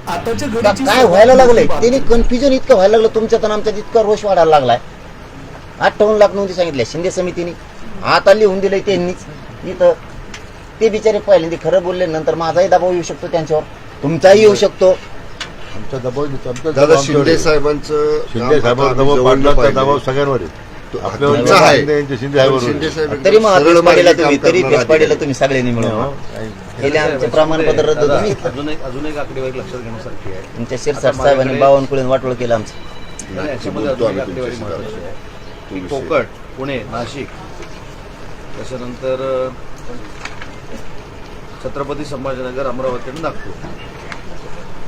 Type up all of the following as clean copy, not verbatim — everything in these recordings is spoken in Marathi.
काय व्हायला लागलंय त्यांनी कन्फ्युजन इतकं व्हायला लागलं तुमच्यात आणि आमच्यात इतका रोष वाढायला लागलाय. 58 लाख नोंदी सांगितल्या शिंदे समितीने, आता लिहून दिलंय त्यांनीच इथं. ते बिचारे पहिल्यांदा खरं बोलले, नंतर माझाही दबाव येऊ शकतो त्यांच्यावर, तुमचाही येऊ शकतो. आमचा दबाव दादा शिंदे साहेबांचं दबाव सगळ्यांवर आहे. तरी मग तरी पेचपाडीला तुम्ही सगळ्यांनी मिळून गेले आमचे प्रमाणपत्र रद्द तुम्ही. अजून एक आकडेवारी लक्षात घेण्यासारखी आहे. तुमच्या शिरसाट साहेबांनी बावनकुळीने वाटोळ केलं आमचं. याच्यामध्ये अजून एक आकडेवारी महत्वाची आहे की कोकण, पुणे, नाशिक, त्याच्यानंतर छत्रपती संभाजीनगर, अमरावती आणि नागपूर.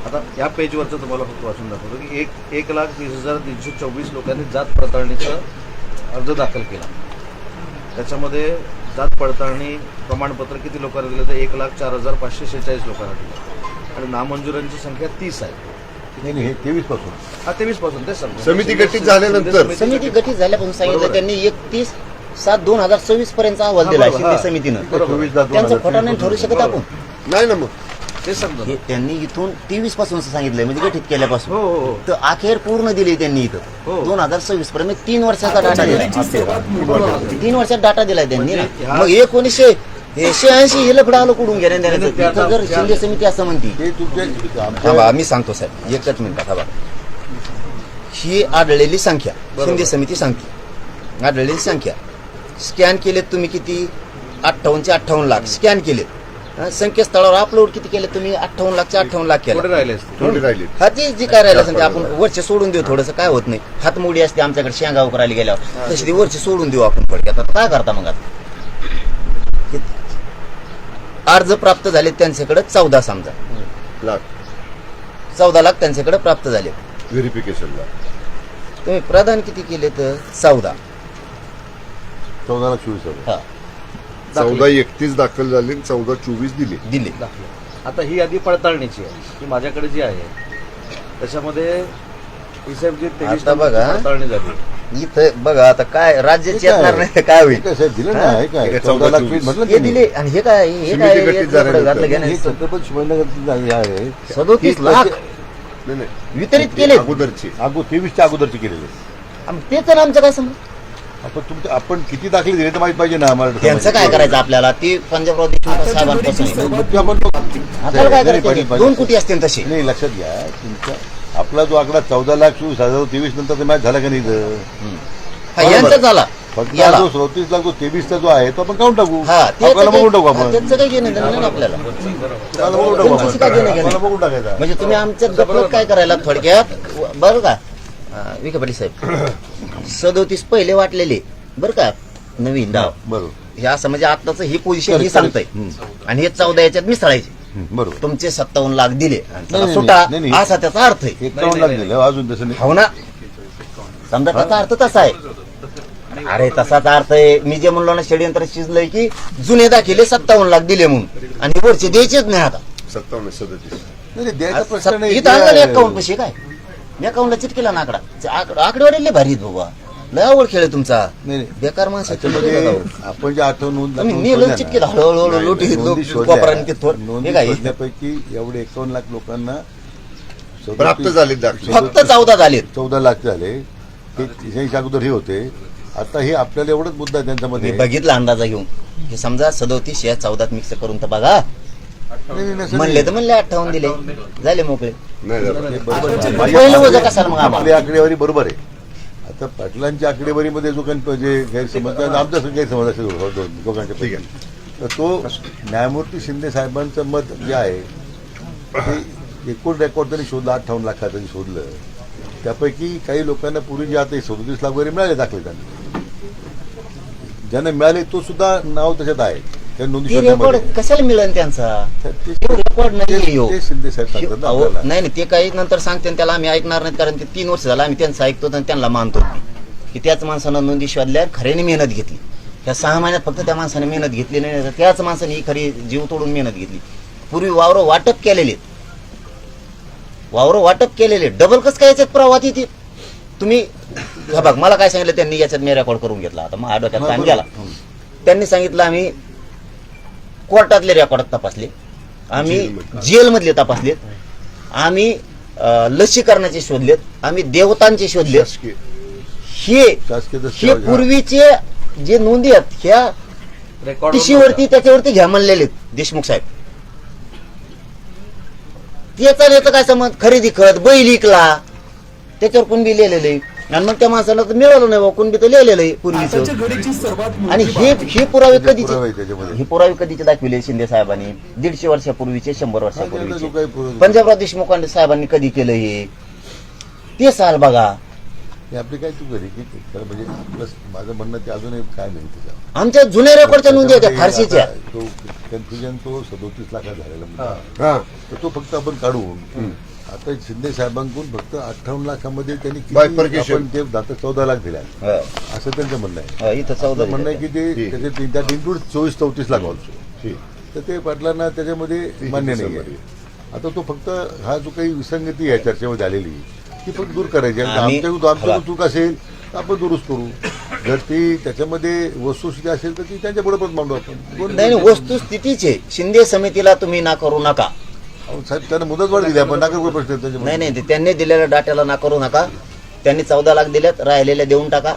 आता या पेजवरचं तुम्हाला फक्त वाचून दाखवतो की 1,20,324 लोकांनी जात पडताळणीचा अर्ज दाखल केला. त्याच्यामध्ये जात पडताळणी प्रमाणपत्र किती लोकांना दिलं तर 1,04,546 लोकांना दिलं आणि नामंजुरांची संख्या 30 आहे. हे 23 पासून. हा 23 पासून तेच सांगतो. समिती गठीत झाल्यानंतर, समिती गठीत झाल्यापासून सांगितलं त्यांनी 31/7/2024 पर्यंत अहवाल दिला शिंदे समितीनं. त्यांचं खोटा नाही ठरू शकत आपण. नाही ना मग तेच सांगतो. हे त्यांनी इथून 23 पासून सांगितलंय म्हणजे गठीत केल्यापासून. हो हो तर अखेर पूर्ण दिली त्यांनी इथं 2026 पर्यंत 3 वर्षाचा डाटा दिलाय. 3 वर्षात डाटा दिलाय त्यांनी ना. मग 1986 हे लफडं आलं कुठून घेण्यात देण्याचं. जर शिंदे समिती असं म्हणती, थांबा मी सांगतो साहेब एकच मिनिटात. थांबा, ही आढळलेली संख्या शिंदे समिती सांगते. आढळलेली संख्या स्कॅन केलेत तुम्ही किती? 58 लाख स्कॅन केलेत. संकेतस्थळावर अपलोड किती केले तुम्ही? 58 लाख केले. राहिले हा ती जी काय राहिलं असेल ते आपण वरचे सोडून देऊ. थोडंसं काय होत नाही, हातमोडी असते आमच्याकडे शेंगाव करायला गेल्यावर, तशी ती वरची सोडून देऊ आपण थोडक्यात. आता काय करता मग? आता अर्ज प्राप्त झाले त्यांच्याकडे 14 समजा लाख, 14 लाख त्यांच्याकडे प्राप्त झाले. व्हेरिफिकेशनला तुम्ही प्रदान किती केले तर 14 14,24,000. हा 14/31 दाखल झाले, 14/24 दिले. आता ही यादी पडताळणीची आहे की माझ्याकडे जी आहे त्याच्यामध्ये जी 23 आता बघा. पडताळणी झाली. इथं बघा आता काय राज्याची येणार नाही तर काय होईल. दिलं ना, हे काय 14 लाख फीट म्हटलं हे दिले आणि हे काय हे समिती काय गठीत झाल्यानंतर. घातलं घ्या हे छत्रपती शिवाजीनगर आहे. 37 लाख नाही वितरित केले. अगोदरची 23च्या अगोदरची केलेली. ते तर आमचं काय समज. आपण किती दाखले दिले तर माहित पाहिजे ना आम्हाला. त्यांचं काय करायचं आपल्याला? ती पंजाबराव देशमुख साहेबांपासून आपल्याला काय करायचं? 2 कोटी असतील तसे. नाही, लक्षात घ्या तुमचा आपला जो आकडा 14,24,023 नंतर ते मॅच झाला का नाही इथं? यांचा झाला फक्त याला. जो 37 लाख जो 23चा जो आहे तो आपण काउंट टाकू. हा आपल्याला बघून टाकू आपण. त्यांचं काही घेणं देणं नाही आपल्याला. आपल्याला बघून टाकू आपण. त्यांच्याशी काय घेणं देणं? आपल्याला बघून टाकायचा. म्हणजे तुम्ही आमच्या गफलत काय करायला थोडक्यात बरं का विखे पाटील साहेब, 37 पहिले वाटलेले बरं का नवीन डाव बरोबर. हे असं म्हणजे आताच ही पोझिशन ही सांगताय आणि हे 14 याच्यात मिसळायचे. बरोबर. तुमचे 57 लाख दिले नाही, सुटा नाही. असा त्याचा अर्थ आहे. 51 लाख दिले अजून तसं नाही. हो ना, समजा त्याचा अर्थ तसा आहे. अरे तसाच अर्थ आहे. मी जे म्हणलो ना षडयंत्र शिजलंय की जुने दाखिले 57 लाख दिले म्हणून आणि वरचे द्यायचेच नाही आता. 57-37 नाही, द्यायचा प्रश्न नाही. इथं आणलं 51 पैसे काय अकाउंटला चिटकेला ना आकडेवारी लय भारी बाबा. लय आवड खेळ आहे तुमचा. नाही, नाही. बेकार माणसं आपण जे आठवण मी चिटकेला हळूहळू लोटी शोधण्यापैकी एवढे 51 लाख लोकांना प्राप्त झाले दाखले. फक्त 14 झाले. 14 लाख झाले. हे 83 अगोदर हे होते. आता हे आपल्याला एवढाच मुद्दा आहे मी त्यांच्यामध्ये. बघितला अंदाजा घेऊन हे समजा 37 या 14 मिक्स करून तर बघा. म्हणले तर म्हणले 58 दिले झाले मोकळे. नाही झालं. पहिलं वजन कशाला मग आपली आकडेवारी बरोबर आहे. आता पाटलांच्या आकडेवारीमध्ये जो काही जे गैरसमज आमचा गैरसमज असेल दोघांच्या पैकी, तर तो न्यायमूर्ती शिंदे साहेबांचं मत जे आहे ते एकूण रेकॉर्ड त्यांनी शोधलं 58 लाखाचं त्यांनी शोधलं. त्यापैकी काही लोकांना पूर्वी जे आता 37 लाख वगैरे मिळाले दाखले त्यांना, ज्यांना मिळाले तो सुद्धा नाव त्याच्यात आहे. रेकॉर्ड कशाला मिळेल त्यांचा? रेकॉर्ड नाही. शिंदे साहेब सांगतात ना आपल्याला. नाही ते काही नंतर सांगते त्याला आम्ही ऐकणार नाही, कारण ते 3 वर्ष झालं आम्ही त्यांचं ऐकतो आणि त्यांना मानतो की त्याच माणसानं नोंदी शोधल्या, खऱ्याने मेहनत घेतली. त्या 6 महिन्यात फक्त त्या माणसाने मेहनत घेतली नाही, तर त्याच माणसाने ही खरी जीव तोडून मेहनत घेतली. पूर्वी वावर वाटप केलेले डबल कस काय याच्यात प्रवाहात येते? तुम्ही बघ मला काय सांगितलं त्यांनी, याच्यात मी रेकॉर्ड करून घेतला. आता मग डोक्यात टाइम गेला. त्यांनी सांगितलं आम्ही कोर्टातले रेकॉर्ड तपासले, आम्ही जेलमधले तपासले, आम्ही लसीकरणाचे शोधलेत, आम्ही देवतांचे शोधलेत. शासकीय शासकीय हे दस्तावेज, पूर्वीचे जे नोंदी आहेत ह्या रेकॉर्ड टिशीवरती त्याच्यावरती घ्या म्हणलेले देशमुख साहेब. त्याचा याचा काय संबंध? खरेदी खत बैल इकला त्याच्यावर कुणबी लिहिलेलं आहे आणि मग त्या माणसाला तर मिळालं नाही, कुणबी तर लिहिलेलं आहे पूर्वीचं. आणि हे पुरावे कधीचे? पुरावे त्याच्यामध्ये. हे पुरावे कधीचे दाखविले शिंदे साहेबांनी? 150 वर्षापूर्वीचे, 100 जो काही वर्षापूर्वीचे. पुरावे- पंजाबराव देशमुख साहेबांनी कधी केलं हे ते साल बघा. हे आपली काय चूक झाली की खरं म्हणजे प्लस माझं म्हणणं ते अजूनही काय नाही त्याच्यावर. आमच्या जुन्या रेकॉर्डच्या नोंदी होत्या फारसीच्या. आता तो कन्फ्युजन तो 37 लाखात झालेला म्हणजे. हा तर तो फक्त आपण काढून आता शिंदे साहेबांकडून फक्त 58 लाखामध्ये त्यांनी Bifurcation. आपण ते आता 14 लाख दिल्या हा. असं त्यांचं म्हणणं आहे. इथं 14 आपलं म्हणणं आहे की ते ठीक. त्याचे त्यात इन्क्लूड 24-34 लाख ऑल्सो. ठीक. तर ते पाटलांना त्याच्यामध्ये मान्य नाही आहे. आता तो फक्त हा जो काही विसंगती आहे चर्चेमध्ये आलेली ती फक्त दूर करायची आहे. आम्ही- आमच्या चूक असेल तर आपण दुरुस्त करू. जर ती त्याच्यामध्ये वस्तुस्थिती असेल तर ती त्यांच्या पुढे पण मांडू आपण. नाही नाही, वस्तुस्थितीचे शिंदे समितीला तुम्ही नाकारू नका. अहो, साहेब त्यांना मुदतवाढ दिली आपण नागरिक प्रश्न आहेत त्याच्यामध्ये. नाही नाही, ते त्यांनी दिलेल्या डाट्याला नाकारू नका. त्यांनी 14 लाख दिलेत, राहिलेल्या देऊन टाका.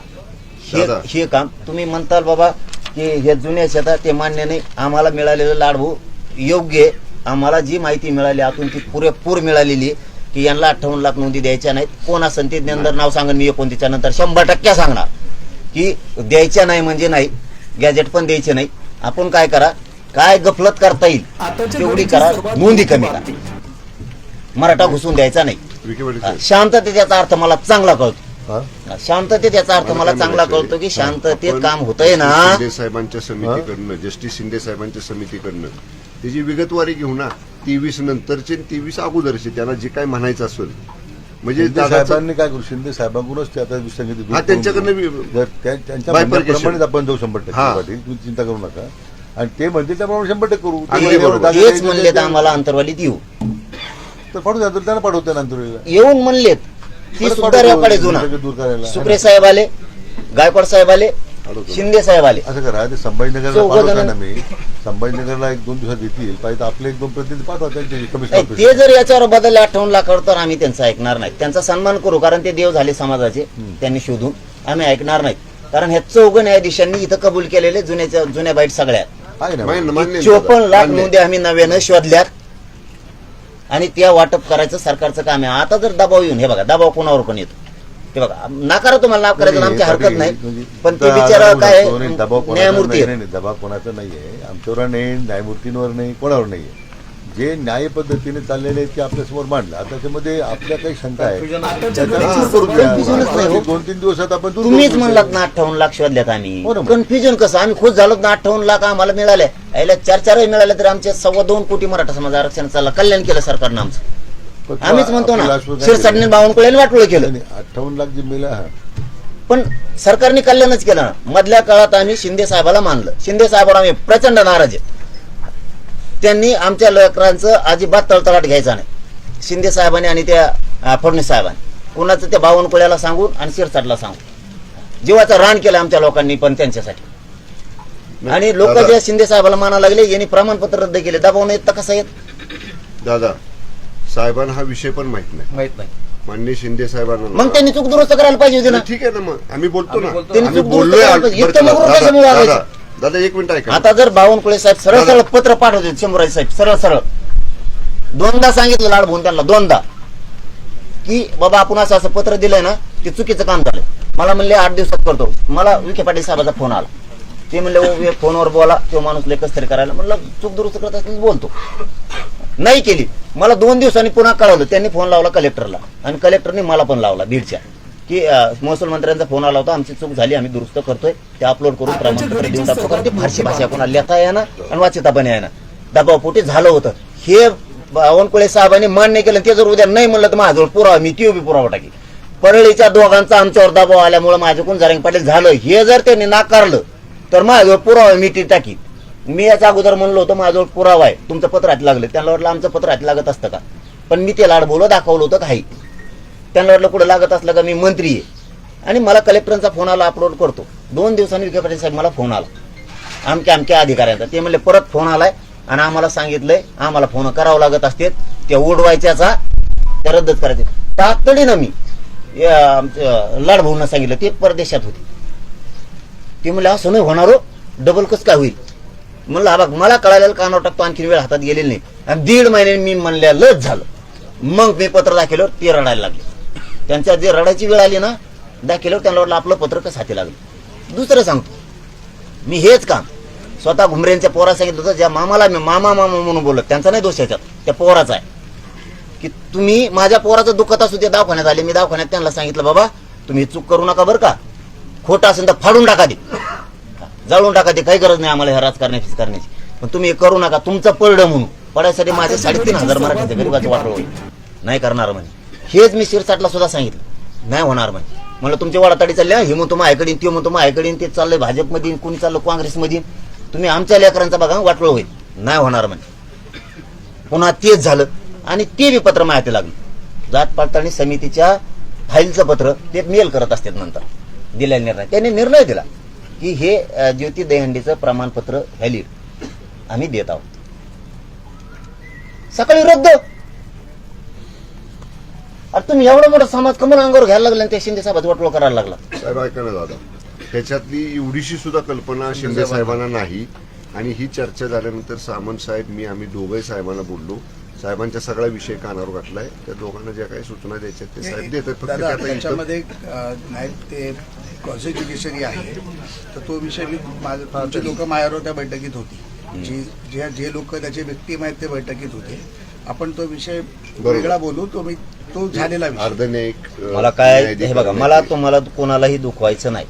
दादा. हे काम तुम्ही म्हणताल बाबा की हे जुन्या शेतात ते मान्य नाही. आम्हाला मिळालेलं लाडभू योग्य आहे. आम्हाला जी माहिती मिळाली आतून ती पुरेपूर मिळालेली आहे की यांना 58 लाख नोंदी द्यायच्या नाहीत. कोण असेल ते ज्ञानदार नाव सांगेन मी 29 नंतर 100% सांगणार की द्यायच्या नाही म्हणजे नाही. गॅजेट पण द्यायचे नाही. आपण काय करा, काय गफलत करता येईल तेवढी करा, नोंदी कमी करा. मराठा घुसून द्यायचा नाही. विखे पाटील शांततेत याचा अर्थ मला चांगला कळतो. हा? शांततेत याचा अर्थ मला चांगला कळतो की शांततेत काम होतंय ना. शिंदे साहेबांच्या समितीकडनं, जस्टिस शिंदे साहेबांच्या समितीकडनं त्याची विगतवारी घेऊ ना. 23 नंतरचे 23 अगोदरचे त्यांना जे काय म्हणायचं असेल म्हणजे शिंदे दादाचं- साहेबांनी काय करू, शिंदे साहेबांकडूनच ते आता विसंगती दूर हा, करून त्यांच्याकडनं घेऊ. बी- जर त्यांच्या Bifurcation. म्हणण्याप्रमाणेच आपण जाऊ 100%. हा. पाटील तुम्ही चिंता करू नका. आणि ते म्हणतील त्याप्रमाणे 100% करू. अगदी बरोबर. तेच म्हणले तर आम्हाला अंतर्वालीत येऊ. तर पाठवू द्या, त्यांना पाठवते नंतर येऊन म्हणलेत ती परत सुद्धा पाठवू, रेकॉर्ड आहे जुना. दूर करायला. सुप्रे साहेब आले, गायकवाड साहेब आले, अडवतो. शिंदे साहेब आले. असं करा, ते संभाजीनगरला चौघं पाठवता जण- ना मी. संभाजीनगरला 1-2 दिवसात येतील पाहिजे तर आपले 1-2 प्रतिनिधी पाठवा त्यांचे नाही, कमिशनर. ते जर याच्यावर बदल 58 लाखावर तर आम्ही त्यांचं ऐकणार नाही. त्यांचा सन्मान करू, कारण ते देव झाले समाजाचे. त्यांनी शोधून आम्ही ऐकणार नाही. कारण ह्या 4 न्यायाधीशांनी इथं कबूल केलेले जुन्या बाईट सगळ्या आहे ना. मान्य आहे 54 लाख मान्य आहे. नोंदी आम्ही नव्यानं शोधल्यात आणि त्या वाटप करायचं सरकारचं काम आहे. आता जर दबाव येऊन, हे बघा दबाव कोणावर पण येतो ते बघा, नाकारा तुम्हाला नाव करायचं आमची हरकत नाही. पण ते बिचारा काय दबाव कोणाचा न्यायमूर्ती नाही, आहेत. नाही, दबाव कोणाचा नाहीये. आमच्यावर नाही, न्यायमूर्तींवर नाही, कोणावर नाहीये. जे न्याय पद्धतीने चाललेले आहेत ते आपल्यासमोर मांडलं. आता त्याच्यामध्ये आपल्या काही शंका आहे Confusion आहे. त्याच्यात हा, दूर करून घ्या. confusionच नाही हो. 2-3 दिवसात आपण दूर तुम्हीच करू. म्हणलात ना 58 लाख शोधल्यात आम्ही. हो ना मग. कन्फ्युजन कसं? आम्ही खुश झालो ना 58 लाख आम्हाला मिळाले. याला 4 मिळाले तर आमचे 2.25 कोटी मराठा समाज आरक्षण चाललं, कल्याण केलं सरकारनं आमचं. पण आम्हीच म्हणतो आपल्याला ना, आश्वासन काय शिरसाटने केलं? बावनकुळेने वाटोळं केलं. नाही, 58 लाख जे मिळालं हा. पण सरकारने कल्याणच केलं ना. मधल्या काळात आम्ही शिंदे साहेबाला मानलं. शिंदे साहेबांवर आम्ही प्रचंड नाराज आहे. त्यांनी आमच्या लेकरांचं अजिबात तळतळाट घ्यायचा नाही. शिंदे साहेबांनी आणि त्या फडणवीस साहेबांनी कुणाचं त्या बावनकुळ्याला सांगून आणि शिरसाटला सांगून जीवाचं रान केलं आमच्या लोकांनी पण त्यांच्यासाठी. नाही, आणि लोक दादा, ज्या शिंदे साहेबाला मानायला लागले, यांनी प्रमाणपत्र रद्द केले. दबाव येत तर कसं येत? दादा साहेबांना हा विषय पण माहित नाही. माहित नाही. माननीय शिंदे साहेबांना मग त्यांनी चूक दुरुस्त करायला पाहिजे होती ना. ठीक आहे ना, मग आम्ही बोलतो आम्ही ना. बोलतो. त्यांनी आम्ही चूक दुरुस्त बोललोय. करायला पाहिजे. बरं, इतकं मग दादा, कसं वागायचं? दादा, दादा, एक मिनिट ऐका. आता जर बावनकुळे साहेब सरळ सरळ पत्र पाठवते शंभराजी साहेब, सरळ सरळ 2दा सांगितलं लाडभून त्यांना, 2दा की बाबा आपण असं असं पत्र दिलंय ना, ते चुकीचं काम झालं. मला म्हणले 8 दिवसात करतो. मला विखे पाटील साहेबाचा फोन आला. ते म्हणले "ओ, फोनवर बोला, तो माणूस लय कसं तरी करायला." म्हणलं चूक दुरुस्त करत असतील बोलतो. नाही केली. मला 2 दिवसांनी पुन्हा कळवलं. त्यांनी फोन लावला कलेक्टरला आणि कलेक्टरने मला पण लावला बीडच्या की महसूल मंत्र्यांचा फोन आला होता, आमची चूक झाली, आम्ही दुरुस्त करतोय, ते अपलोड करून प्रमाणपत्र देऊन टाकतो. कारण ते फारशी भाषा कोणाला लिहिता येणार आणि वाचता पण येणार. दबावपोटी झालं होतं. हे बावनकुळे साहेबांनी मान्य केलं. ते जर उद्या नाही म्हणलं तर माझ्याजवळ पुरावा, मी ती उभी पुरावा टाकी. परळीच्या दोघांचा आमच्यावर दबाव आल्यामुळे माझ्याकडून जरांगे पाटील झालं, हे जर त्यांनी नाकारलं तर माझ्याजवळ पुरावा, मी ती टाकी. मी याच्या अगोदर म्हणलो होतं माझ्याजवळ पुरावा आहे, तुमचं पत्र हाती लागलं. त्यांना वाटलं आमचं पत्र हाती लागत असतं का, पण मी ते लाडबोलं दाखवलं होतं काही. त्यांना वाटलं कुठं लागत असलं का, मी मंत्री आहे. आणि मला कलेक्टरांचा फोन आला, अपलोड करतो. 2 दिवसांनी विखे पाटील साहेब मला फोन आला आमच्या अधिकाऱ्यांचा. ते म्हणले परत फोन आलाय आणि आम्हाला सांगितलंय आम्हाला फोन करावं लागत असते, त्या उडवायच्याचा त्या रद्दच करायचे. तातडीनं मी आमच्या लाडभाऊंना सांगितलं, ते परदेशात होते. ते म्हणले असं नाही होणार हो, डबल कस काय होईल. म्हणलं हा बघ, मला कळालेलं कानावर टाकतो, आणखीन वेळ हातात गेलेली नाही. आणि 1.5 महिन्याने मी म्हणल्यालंच झालं. मग मी पत्र दाखवल्यावर ते रडायला लागले. त्यांच्या जे रडायची वेळ आली ना, दाखवल्यावर त्यांना वाटलं आपलं पत्र कसं हाती लागलं. दुसरं सांगतो, मी हेच काम स्वतः घुमरेंच्या पोरा सांगितलं होतं. ज्या मामाला मी मामा म्हणून बोलत, त्यांचा नाही दोष याच्यात, त्या पोराचा आहे. की तुम्ही माझ्या पोराचं दुखत असू, ते दवाखान्यात आले, मी दवाखान्यात त्यांना सांगितलं बाबा तुम्ही चूक करू नका बरं का, खोटं असेल तर फाडून टाका, ते जाळून टाका, ते काही गरज नाही आम्हाला ह्या राजकारण्याची करण्याची, पण तुम्ही हे करू नका. तुमचं परडं म्हणून पडायसाठी माझे 3,500 मराठीचे गरीबाचं वाटलं होईल. नाही करणार म्हणे. हेच मी शिरसाटला सुद्धा सांगितलं, नाही होणार म्हणे. म्हणलं तुमची वाडाताडी चालली, हे म्हणतो माझ्याकडे, ते म्हणतो माझ्याकडे, ते चाललंय भाजपमध्ये, कोणी चाललं काँग्रेसमध्ये, तुम्ही आमच्या लेकरांचा बघा वाटलं होईल. नाही होणार म्हणे. पुन्हा तेच झालं आणि ते बी पत्र माहिती लागलं. जात पडताळणी समितीच्या फाईलचं पत्र ते मेल करत असतात. नंतर दिल्या निर्णय, त्यांनी निर्णय दिला की हे ज्योती दहीहंडीचं प्रमाणपत्र व्हॅलिड आम्ही देत आहोत. सकाळी रद्द. अरे तुम्ही एवढा मोठा समाज कमल अंगावर घ्यायला लागला आणि त्या शिंदे साहेबांचा वाटोळ करायला लागला. साहेब ऐका ना दादा, त्याच्यातली एवढीशी सुद्धा कल्पना शिंदे साहेबांना नाही. आणि ही चर्चा झाल्यानंतर सामंत साहेब, आम्ही दोघंही साहेबांना बोललो. साहेबांच्या सगळा विषय कानावर घातलाय. त्या दोघांना ज्या काही सूचना द्यायच्या ते साहेब देतात. फक्त दादा, त्यात इथं- त्याच्यामध्ये नाही ते कॉन्स्टिट्युशनरी आहे, तर तो विषय मी तुमचे लोक माझ्यावर त्या बैठकीत होती. जे लोक त्याचे व्यक्तिम आहेत ते बैठकीत होते. आपण तो विषय वेगळा बोलू. तो झालेला विषय अर्धन्यायिक मला काय हे बघा, मला तुम्हाला कोणालाही दुखवायचं नाही.